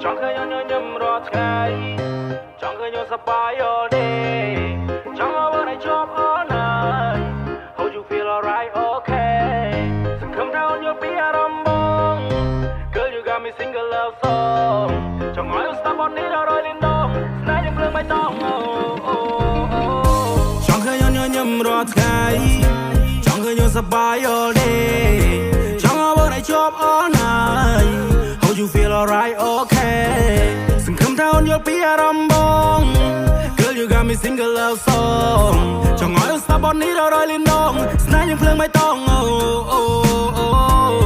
chẳngเคยย้อนย้ำรอไงchẳngเคยย้อนสบาย all day chẳngเอาวันไหนชอบ all night how you feel alright okay สังคมเราโยนปีอารมณ์บง girl you got me single love song chẳng เอาสตาร์บอลนี้เรารอยลิ้นดองสนายยังเพลิงไม่ต้องchẳngเคยย้อนย้ำรอไงchẳngเคยย้อนสบาย all day chẳngเอาวันไหนชอบ all night how you feel alright okay สังคมเราโยนปีอารมณ์บง girl you got me single love song chẳng เอาสตาร์บอลนี้เรารอยลิ้นดองสนายยังเพลิงไม่ต้อง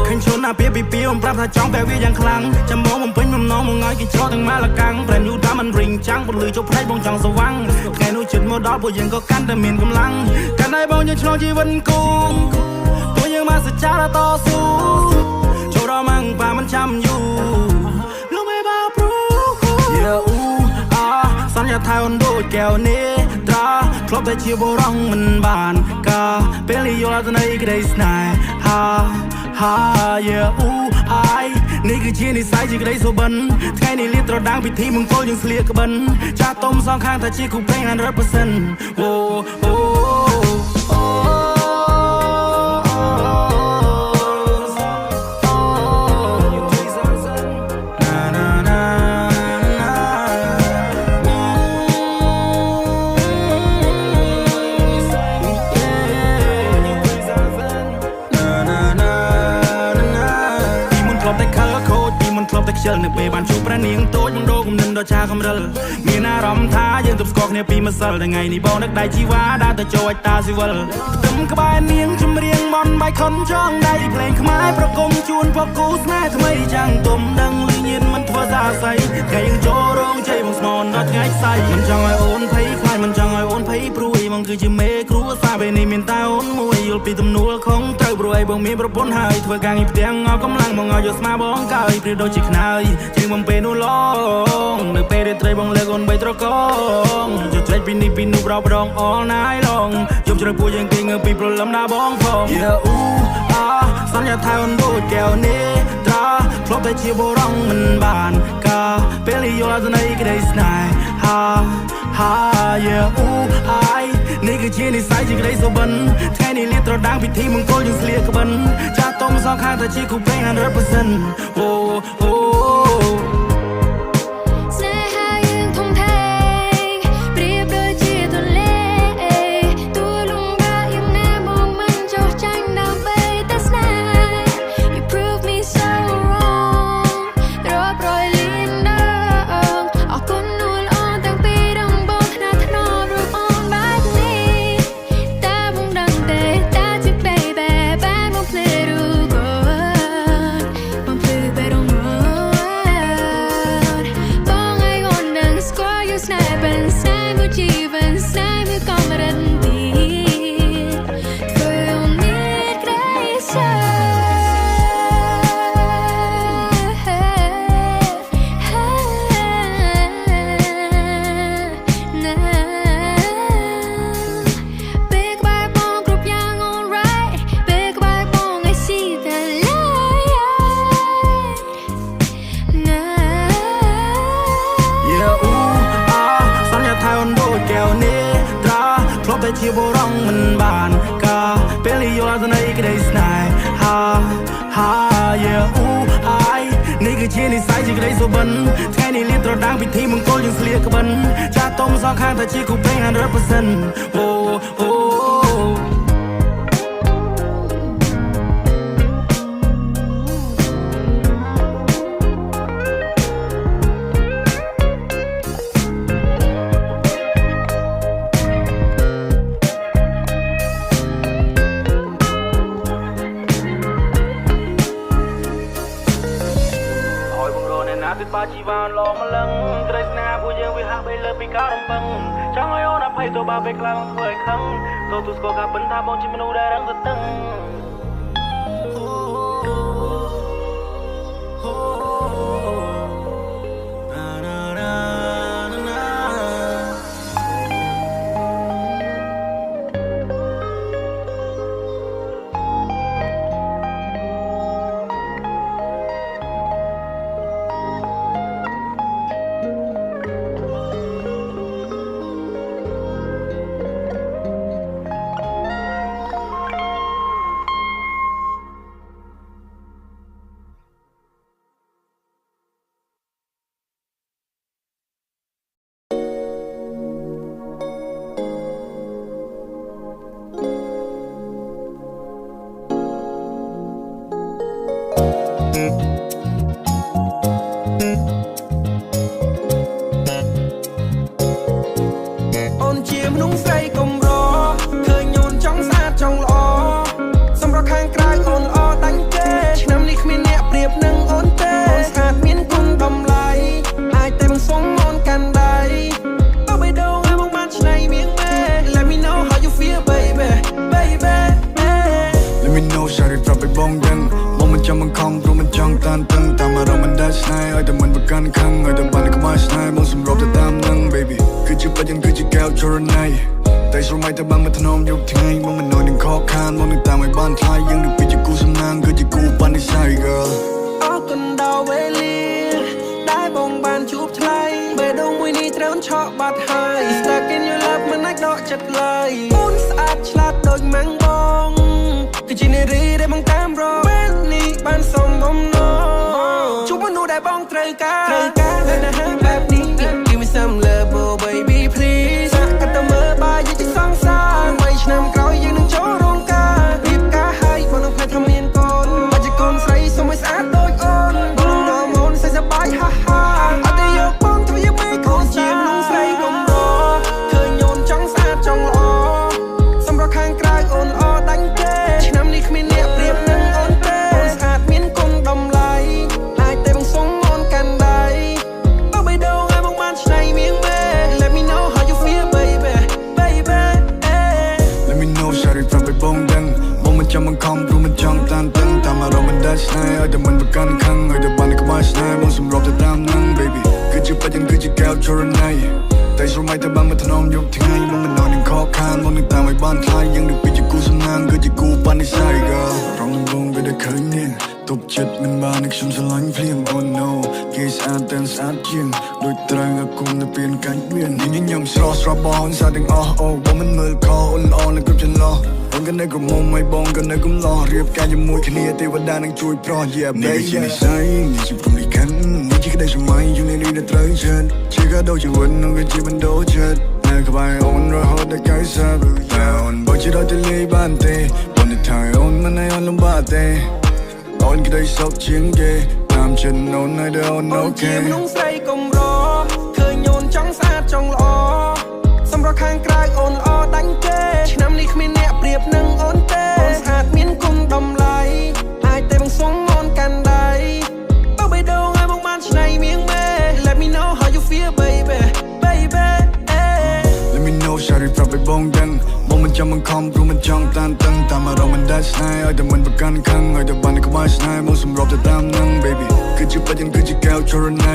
ขันชนเปียปีผมปรับถ้าจ้องแปลวิยังคลังจะมองผมเป็นผมน้องมองง่อยกินชอทั้งมาละกังแปลนยูดามันริงจังบนลือจบไพร่บงจังสว่างแค่นู้จุดโมดอลผู้ยังก็กันแต่เหม็นกำลังกันได้บงยังชลองชีวิตกูตัวยังมาสัจจาต่อสู้โชว์เรามั่งป่ามันช้ำอยู่รู้ไม่บ้าปลุกเยอะสัญญาไทยวันโดดแก้วนี้ตราครบแต่ชีวร้องมันบานกาเป็นลิโยลาตนายก็ได้สนายฮาเยอะนี่คือชีนิสัยที่ก็ได้สบันไงนี่เลียตรดังพิธีมึงโตยังเสียกบันจะต้มสองข้างแต่ชีคู่เพลง100%โอ้เชิญในเปย์บ้านชูประเนียงโต๊ะยังโดกุมนึงดอชาคำรัลมีหน้ารำท้ายังตุบสกอกเนี่ยปีมาสัลได้ไงนี่บอกนักได้ชีวาดาแต่โจยตาสิวัลตึมกบายเนียงชมเรียงบอลใบคนจ้องได้เพลงขมายประกงชวนพอกูสแม่ทำไมจังตุ่มดังลือเย็นมันทั่วซาใสแค่ยังโจร้องใจบังสมอนรัดง่ายใสมันจังไอโอนไพ่คลายมันจังไอโอนไพ่ปรุยมันคือจิเมครัวซาไปในเมียนตาโอนมวยยุลปีตำนัวของเต้าปรุยบ่มีประปนหายทั่วกลางอีเตียงเอากำลังมองเอาอยู่สมาบ้องกายปริโดจิขนายจึงบังเป็นอุลองในเปรตไตรบังเล็กอนใบตรกองจะใจปีนี้ปีนุบเราประดอง all night long ยมจะพูดยังเก่งปีโปรลำนาบ้องฟองสัญญาไทยวันโดดแก้วนี้ตราครบแต่ชีวร้องมันบานกาเป็นลิโยลาตนายก็ได้สนายฮาเยอะนี่คือชีนิสัยที่ก็ได้สบันแค่นี้เลียตรดังพิธีมึงโตยังเสียกบันจะต้มสองข้างแต่ชีคู่เพลง100%โอ้แต่ชีวร้องมันบานกาเป็นลิโยลาตนายก็ได้สนายฮาเยอะนี่คือชีนิสัยที่ก็ได้สบันแค่นี้เลียตรดังพิธีมึงโตยังเสียกบันจะต้มสองข้างแต่ชีคู่เพลง100%โอ้ติดปาชีวานลองมาลังเกรสนาผู้ยังวิหารไปเลยปีการำปังช่างไอโอนับให้ตัวบาไปกลางถ้วยครั้งตัวทุสโกกับเป็นท่าบองจิมนูได้รังตึง តានតឹងតាមអារម្មណ៍មិនដាច់ឆ្ងាយឲ្យតែមិនប្រកាន់ខឹងឲ្យតែបានក្បែរឆ្ងាយមកសម្របទៅតាមនឹង baby គឺជាបច្ចឹងគឺជាកែវចរណៃតែស្រមៃតែបានមកធ្នមយប់ថ្ងៃមកមិននៅនឹងខកខានមកនឹងតាមឲ្យបានថ្លៃយើងនឹងពីជាគូសំណាងគឺជាគូបាននិស័យ girl អរគុណដល់វេលាដែលបងបានជួបថ្លៃបេះដូងមួយនេះត្រូវឆក់បាត់ហើយ Stuck in your love មិនអាចដកចិត្តឡើយអូនស្អាតឆ្លាតដូចម៉ាំងបងគឺជានារីដែលបងតាមរកពេលនេះបានសុំបំណងជួបមនុស្សដែលបងត្រូវការហើយណាស់បែបនេះ Give me some love oh baby please សាក់កតមើបាយជាសងសា3ឆ្នាំក្រោយយើងនឹងចូលរោងការរៀបការឲ្យបងនឹងផ្លែថាមានកូនបាច់កូនស្រីសុំឲ្យស្អាតដូចអូនបងនឹងមកនសបាយហាហាអត់ទេយកបងធ្វើយ៉ាងម៉េចកូនជាមនុស្សស្រីកំរឃើញអូនចង់ស្អាតចង់ល្អសម្រាប់ខាងក្រៅអូនល្អដាច់ទេឆ្នាំនេះគ្មានអ្នកប្រៀបនឹងអូនទេអូនស្អាតមានគុណតម្លៃអាចតែបងសុំអូនកាន់ដៃបើបេះដូងឲ្យបងបានឆ្នៃមៀងមេ Let me know how you feel baby baby Let me know shawty ប្រាប់ឲ្យបងដឹងបងមិនចាំបង្ខំព្រោះមិនចង់តានតឹងតាមអារម្មណ៍មិនដាច់ឆ្ងាយឲ្យតែមិនប្រកាន់ខឹងឲ្យតែបានក្បែរឆ្ងាយបងសម្របទៅតាមនឹង baby គឺជាបច្ចឹងគឺជាកែវចរណៃតែស្រមៃតែបានមកធ្នមយប់ថ្ងៃមកមិននៅនឹងខកខានមកនឹងតាមឲ្យបានថ្លៃយើងនឹងពីជាគូសំណាងគឺជាគូបាននិស័យ girl រងបងវាដែលឃើញនេះទប់ចិត្តមិនបាននឹងខ្ញុំស្រឡាញ់ភ្លាម oh no គេស្អាតតែស្អាតជាងដូចត្រូវឲ្យគុំនៅពេលកាច់មានញញឹមស្រស់ស្រស់បងស្អាតទាំងអស់អូបងមិនមើលខអូនល្អនឹងគ្រប់ចន្លោះបងក៏នៅក្រមុំឲ្យបងក៏នៅកំឡោះរៀបការជាមួយគ្នាទេវតានឹងជួយប្រោះ yeah baby នេះជានិស័យនេះជាព្រំលិខិតនេះជាក្តីស្រមៃយូរនេះដែលត្រូវចិត្តជាកាដូជីវិតនឹងជាបណ្ដោចិត្តនៅក្បែរអូនរហូតដល់កៅសាបអូនបើជាដល់ទៅលេបានទេបងនឹងថៃអូនមិនឲ្យអូនលំបាកទេអូនក្តីសុខជាងគេតាមចិត្តអូនឲ្យដល់អូនអូខេមនុស្សស្រីកំរឃើញអូនចង់ស្អាតចង់ល្អសម្រាប់ខាងក្រៅអូនល្អដាច់ទេឆ្នាំនេះគ្មានអ្នកប្រៀបនឹងអូនទេអូនស្អាតមានគុណតម្លៃអាចតែបងសុំអូនកាន់ដៃបើបេះដូងឲ្យបងបានឆ្នៃមៀងមេ Let me know how you feel baby baby Let me know shawty ប្រាប់ឲ្យបងដឹងបងមិនចាំបង្ខំព្រោះមិនចង់តានតឹងតាមអារម្មណ៍មិនដាច់ឆ្ងាយឲ្យតែមិនប្រកាន់ខឹងឲ្យតែបានក្បែរឆ្ងាយមកសម្របទៅតាមនឹង baby គឺជាបច្ចឹងគឺជាកែវចរណៃ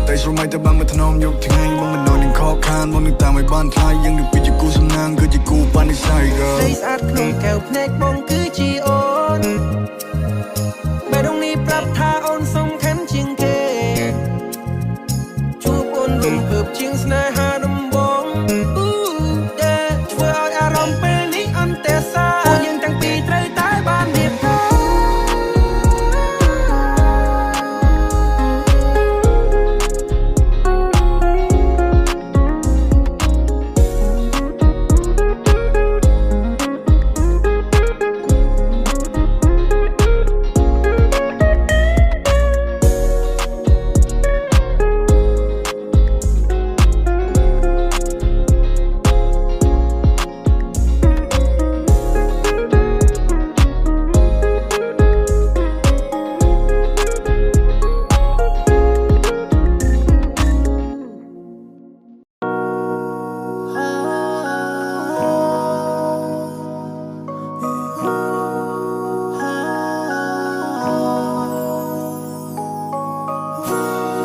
តែស្រមៃតែបានមកធ្នមយប់ថ្ងៃមកមិននៅនឹងខកខានមកនឹងតាមឲ្យបានថ្លៃយើងនឹងពីជាគូសំណាងគឺជាគូបាននិស័យ girl ស្រីស្អាតក្នុងកែវភ្នែកបងគឺជាអូនបេះដូងនេះប្រាប់ថាអូនសំខាន់ជាងគេជួបអូនរំភើបជាងស្នេហាដំបងធ្វើឲ្យអារម្មណ៍ពេលនេះអន្ទះសាពួកយើងទាំងពីរត្រូវតែបានរៀបការ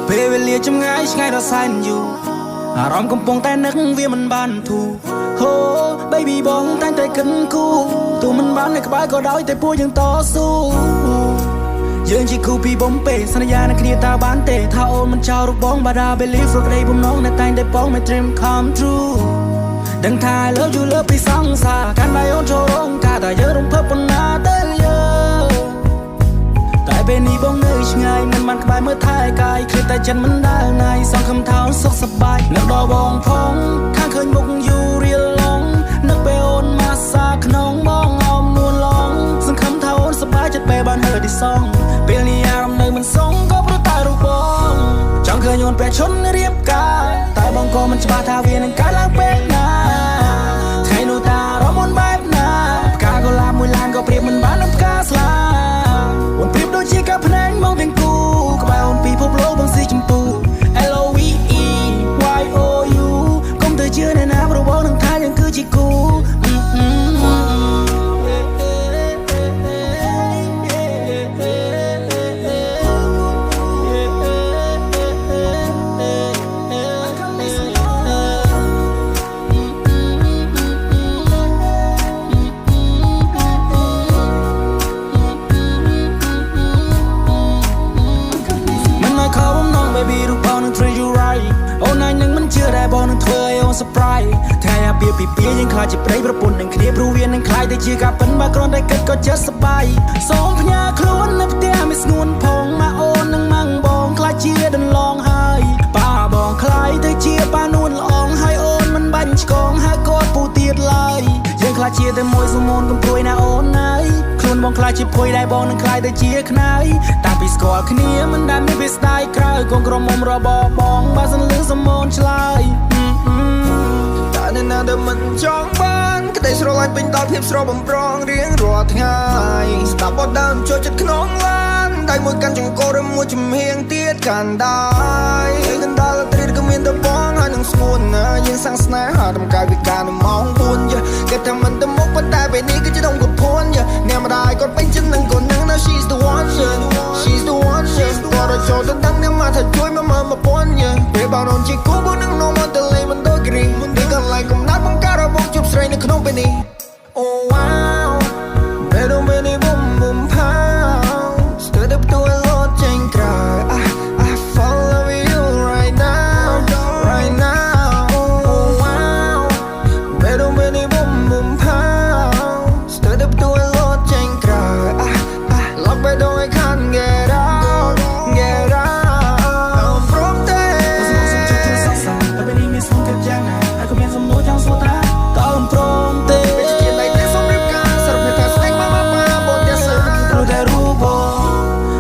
ពេលវេលាចម្ងាយឆ្ងាយដល់សែនយូរអារម្មណ៍កំពុងតែនឹកវាមិនបានធូរហូ baby បងតែងតែគិតគូរទោះមិនបាននៅក្បែរក៏ដោយតែពួកយើងតស៊ូយើងជាគូពីបំពេសន្យានឹងគ្នាតើបានទេថាអូនមិនចោលរូបបងបាដា believe រកដីបំណងនៅតែងតែបង my dream come true ដឹងថា I love you love ពីសង្សារកាន់ដៃអូនចូលរោងការតែយើងរំភើបប៉ុណ្ណាទៅយើងតែពេលនេះបងនៅឆ្ងាយមិនបានក្បែរមើលថែកាយឃ្លាតតែចិត្តមិនដែលណាយសង្ឃឹមថាអូនសុខសប្បាយនឹកដល់បងផងខាងឃើញមុខយូររៀលឡងនឹកពេលអូនមកសាក្នុងបងអមនួនឡងសង្ឃឹមថាអូនសប្បាយចិត្តពេលបានហឺទីសងពេលនេះអារម្មណ៍នៅមិនសងក៏ព្រោះតែរូបបងចង់ឃើញអូនពេលឈុនរៀបការតែបងក៏មិនច្បាស់ថាវានឹងកើតឡើងពេលណាថ្ងៃនោះតារំមុនបែបណាផ្កាកុលាបមួយឡានក៏ប្រៀបមិនបាននឹងផ្កាស្លាអូនប្រៀបដូចជាការភ្នែកមកទាំងគូក្បែរអូនពីភពលោកបងស៊ីចម្ពូ LOVE YOU កុំទៅជឿអ្នកណាព្រោះបងនឹងថាយើងគឺជាគូ surprise ថ្ងៃអាពាហ៍ពិពាហ៍យើងខ្លាចជាប្តីប្រពន្ធនឹងគ្នាព្រោះវានឹងខ្លាចទៅជាការពិនបើគ្រាន់តែគិតក៏ចិត្តសប្បាយសូមផ្ញើខ្លួននៅផ្ទះមិនស្ងួនផងម៉ាអូននឹងម៉ាំងបងខ្លាចជាដន្លងហើយប៉ាបងខ្លាយទៅជាប៉ានួនល្អងហើយអូនមិនបាញ់ឆ្កងហើយគាត់ពូទៀតឡើយយើងខ្លាចជាតែមួយសុំូនកុំព្រួយណាអូនណាយខ្លួនបងខ្លាចជាភួយដែរបងនឹងខ្លាយទៅជាខ្នើយតាំងពីស្គាល់គ្នាមិនដែលមានវាស្ដាយក្រោយកូនក្រមុំរបស់បងបើសិនលឺសុំូនឆ្លើយតែនៅណាដែលមិនចង់បានក្តីស្រឡាញ់ពេញដល់ភាពស្រស់បំប្រងរៀងរាល់ថ្ងៃស្ដាប់បទដើមចូលចិត្តក្នុងឡានដៃមួយកាន់ចង្កូរឬមួយចំហៀងទៀតកាន់ដែរកណ្ដាលត្រីក៏មានតែបងហើយនឹងស្ងួនណាយើងសាំងស្នេហាតម្កាយវិការនៅម៉ោង4គេថាមិនទៅមុខប៉ុន្តែពេលនេះគឺជាដងកពួនអ្នកម្ដាយគាត់ពេញចិត្តនឹងកូននឹង now she's the one she's the one គាត់ឲ្យចូលទៅដឹងអ្នកមកថាជួយមកមកពន់ពេលបងអូនជាគូបងនឹងនោមមកទៅលេងមិនដូចគ្រីមិនទីកន្លែងកំណាត់បង្ការរបស់ជប់ស្រីនៅក្នុងពេលនេះ Oh wow Pero me ni boom boom pow Stood up to a lot chain cry I fall in love with you right now Oh wow Pero me ni boom boom pow Stood up to a lot chain cry I lock by door I can't get out I'm from there Tapi ni mi song kerjana Aku biar semua jangan suata Kau from there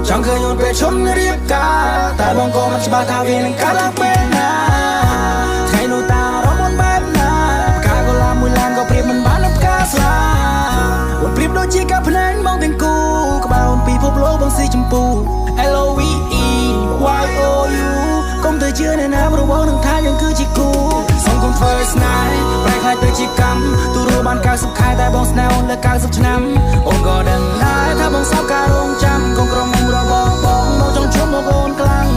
chẳngเคยโยนไปชนเรียกกาแต่บางก็มันจะบาดทาวีนึงกาลักเป็นนาใช้โนตาร้องบนแบบนาปากกาก็ลามุยลานก็เปรียบมันบ้านนับกาสลาวันเปรียบโดยจีกับพนันมองเป็นกูกับบ่าวปีพบโลกบางสีชมพู LOVE YOU ก้มเธอเชื่อในน้ำรู้ว่าหนึ่งทางยังคือจีกูส่งคน first night แปลงคล้ายเธอจีกำตัวรู้บ้านกาสุดท้ายแต่บองสแนลและกาสุดน้ำโอนก็ดังได้ถ้าบองสาวการลงจำกองกรองมุมเราบอกโมจงชมโมโกนกลาง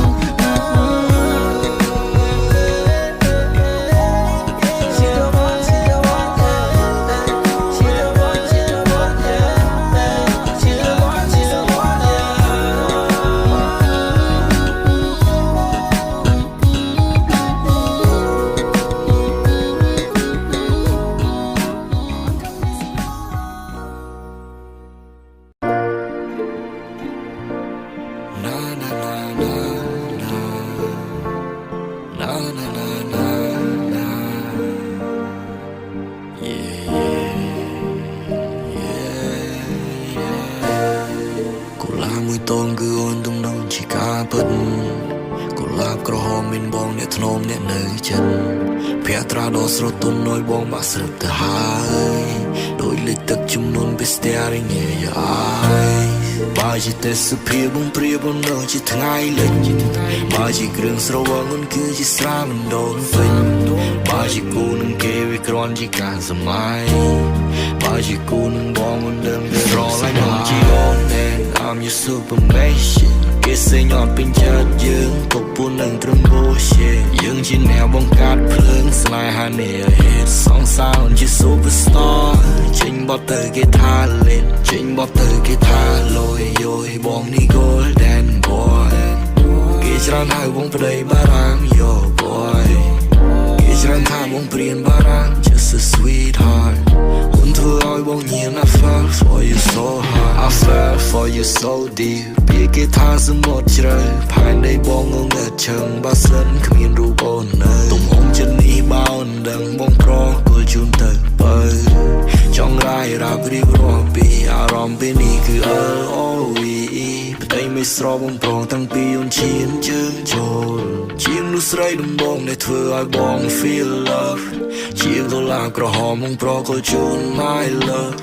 ស្រទន់ឲ្យបងបាក់ស្រឹកទៅហើយដោយលេចទឹកជំនន់ staring in your eyes បើជាទេសភាពបងព្រាបនៅជាថ្ងៃលិចបើជាគ្រឿងស្រវឹងមិនគឺជាស្រាមិនដូនពេញបើជាគូនឹងគេវាគ្រាន់ជាការសម័យបើជាគូនឹងបងមិនដឹងទៅរកlạiមកជាអូន I'm your superman គេសេញអត់ពេញចិត្តយើងក៏ពួននឹងត្រឹម bullshit យើងជាអ្នកបង្កើតភ្លើងស្នេហានេះ hit song sound ជា superstar ចេញបត់ទៅគេថាលេងចេញបត់ទៅគេថាលយយយបងនេះ golden boy គេច្រើនហៅបងប្តីបារាំង yo boy គេច្រើនថាបងព្រានបារាំង just a sweetheart អូនធ្វើឲ្យបងញៀន I fell for you so hard I fell for you so deep គេថាសមុទ្រជ្រៅផែនដីបងងងើតឈឹងបើសិនគ្មានរូបអូននៅទំហំចិត្តនេះបើអូនដឹងបងប្រគល់ជូនទៅបើចង់រាយរាប់រៀបរាប់ពីអារម្មណ៍ពេលនេះគឺ LOVE ផ្ទៃមិនស្រស់បងប្រងតាំងពីអូនឈានជើងចូលជាងនោះស្រីដំបងដែលធ្វើឲ្យបង feel love ជាងដុល្លារក្រហមបងប្រគល់ជូន my love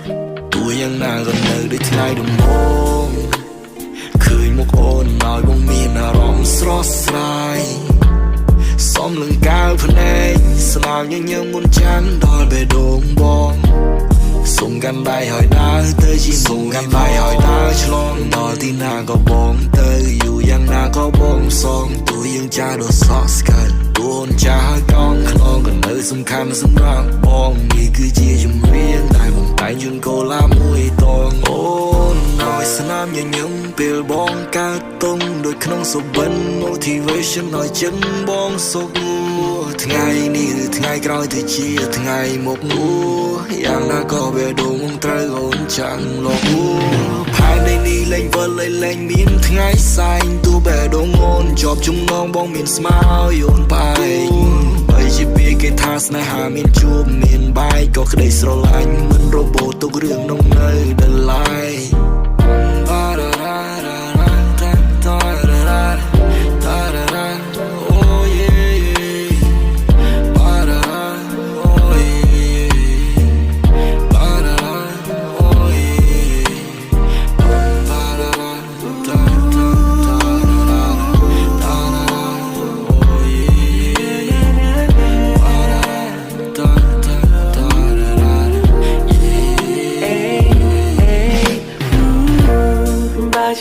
ទោះយ៉ាងណាក៏នៅដូចថ្ងៃដំបូងឃើញមុខអូនឲ្យបងមានអារម្មណ៍ស្រស់ស្រាយសំលង្កាលភ្នែកស្នាមញញឹមមុនចាំដល់បេះដូងបងសុំកាន់ដៃឲ្យដើរទៅជាសុំកាន់ដៃឲ្យដើរឆ្លងដល់ទីណាក៏បងទៅយូរយ៉ាងណាក៏បងសងទោះយើងចាស់ដល់សក់ស្កើតួនចាស់កងខ្នងក៏នៅសំខាន់សម្រាប់បងនេះគឺជាជំនឿដែលបងតែងជូនកូឡាមួយតងអូនឲ្យស្ ណាមញញឹមពេលបងកើតទុំដូចក្នុងសុបិន motivation ឲ្យចិនបងសុខថ្ងៃនេះឬថ្ងៃក្រោយទៅជាថ្ងៃមកយ៉ាងណាក៏វាដងត្រូវអូនចាំងលោកផែននេះលេងវិលលេងមានថ្ងៃសែងទូបែដងអូនជាប់ជំនងបងមានស្មៅយូនបែកបើជាពាក្យគេថាស្នេហាមានជួបមានបែកក៏ក្តីស្រឡាញ់មិនរបូតទុករឿងនំនៅដល់ឡាយ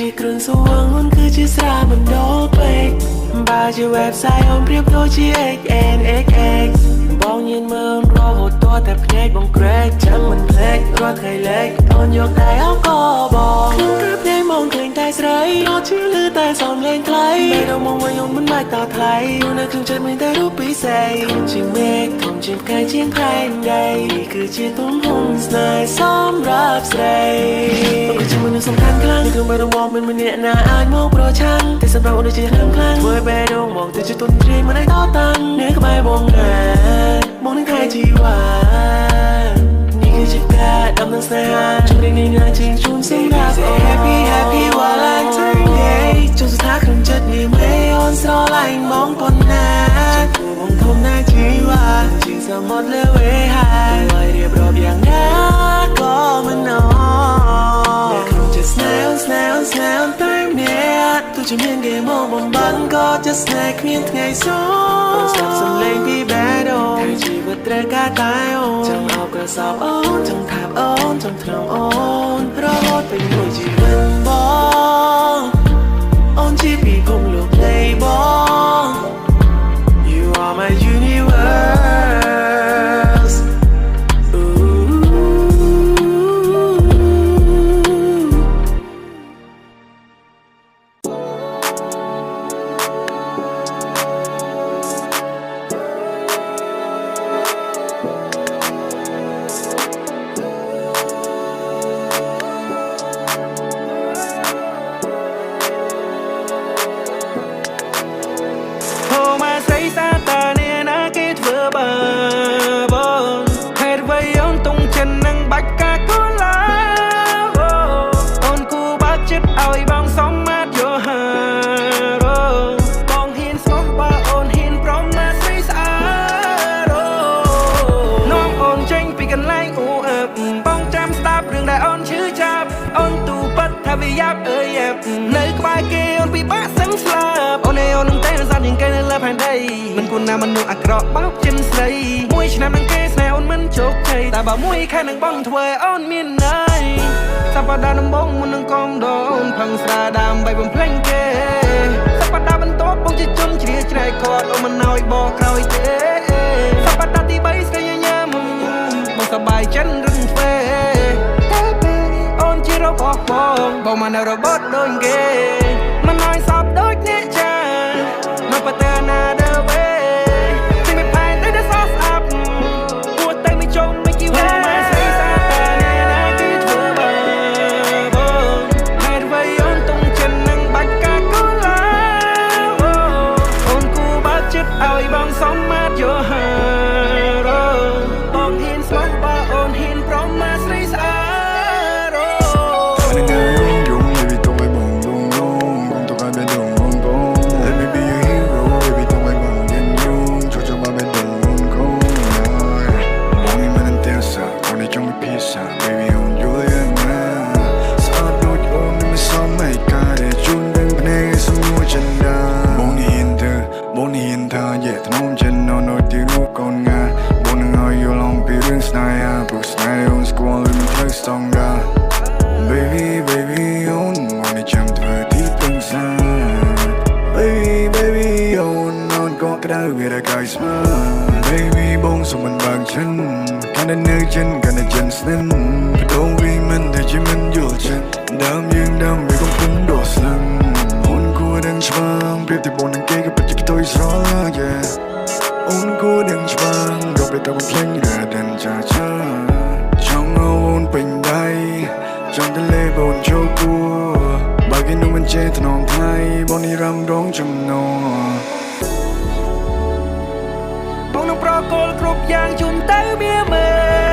ជាគ្រឿងសង្វឹងអូនគឺជាស្រាមិនដល់ពេកបើជា website អូនប្រៀបដូចជា XNXX បងញៀនមើលរហូតតតែភ្នែកបងក្រែកចាំមិនភ្លេចរាល់ថ្ងៃលេខអូនយកតែអោក៏បងខ្ញុំគឺភ្នែកមកឃើញតែស្រីអត់ជឿលឺតែសំឡេងថ្លៃពេលដល់មកវិញអូនមិនបាច់តថ្លៃអូននៅក្នុងចិត្តមានតែរូបពិសេសធំជាងមេឃធំជាងផ្កាយជាងផែនដីគឺជាទំហំស្នេហ៍សម្រាប់ស្រីអូនគឺជាមនុស្សសំខាន់ខ្លាំងគឺមិនរងមកមិនមានអ្នកណាអាចមកប្រឆាំងតែសម្រាប់អូនដូចជារឿងខ្លាំងធ្វើបែរដងមកទៅជាទុនទ្រាយមិនអាចតតាំងនៅក្បែរបងណាបងនឹងថែជីវ៉ានេះគឺជាការដំណឹងស្នេហាជុំនេះណាជាងជូនសម្រាប់ Happy Happy Valentine Day ជូនស្ថាក្នុងចិត្តនេះមេអូនស្រឡាញ់បងប៉ុណ្ណាជួបបងធំណាជីវ៉ាជាងសមុទ្រលើវេហាឲ្យរៀបរាប់យ៉ាងណាក៏មិនអត់ក្នុងចិត្តស្នេហ៍តែម្នាក់ទោះជាមានគេមកបំបត្តិក៏จะស្នេហ៍គ្មានថ្ងៃសូនស្ដាប់សំឡេងពីបែរដូងជីវិតត្រូវការតែអូនចង់អោបក្រសោបអូនចង់ថាបអូនចង់ថ្នមអូនរហូតពេញមួយជីវិតបងអូនជាពីភពលោកនៃបង You are my universeនៅក្បែរគេអូនពិបាកសឹងស្លាប់អូនឯអូននឹងតែសាប់ជាងគេនៅលើផែនដីមិនគួរណាមនុស្សអាក្រក់បោកចិនស្រីមួយឆ្នាំនឹងគេស្នេហ៍អូនមិនជោគជ័យតែបើមួយខែនឹងបងធ្វើឲ្យអូនមានន័យសប្តាហ៍ដំបូងមុននឹងកុំដូនផឹងស្រាដើម្បីបំភ្លេចគេសប្តាហ៍បន្ទាប់បងជាជនជ្រាជ្រែកគាត់អូនមិនណោយបោក្រោយទេសប្តាហ៍ទី3ស្រីញ៉ាំបងសប្បាយចិនរឹងធ្វើរបស់បងមកនៅរបត់ដូចគេមិនឲ្យសោកដូចអ្នកចានៅប្រទើណាដើវេទីមិនផែនដូចសោកស្អាប់គួរតែមិនចង់មិនគីវ៉ាមកស្រីសាតាណាគេធ្វើបងហើយអ្វីអូនតុងចិននឹងបាច់កាកូឡាអូនគូបើចិត្តឲ្យបងសមមាត់យោហារបងហ៊ានស្មោះបើអូនហ៊ានប្រមាស្រីស្អាត ก็ได้เวลากายสมา Baby บงสมมันบางฉันกันได้เนื้อฉันกันได้ฉันสนิทกระโดดวิ่งมันแต่จิมันอยู่ฉันดำยังดำไม่ต้องพึ่งโดดสังอุ่นกูดังช่างเปรียบที่บนดังเกย์กับปัจจุบันตัวอีสระ yeah อุ่นกูดังช่างดอกไปตะวันเพลงเรือเดินจ้าจ้าช่างเอาอุ่นเป็นได้จังทะเลบนโชกูบางกินนุ่มมันเจตนองไทยบนนี้รำร้องจำนอง បងនឹងប្រកល់គ្រប់យ៉ាងជុំទៅវាមើល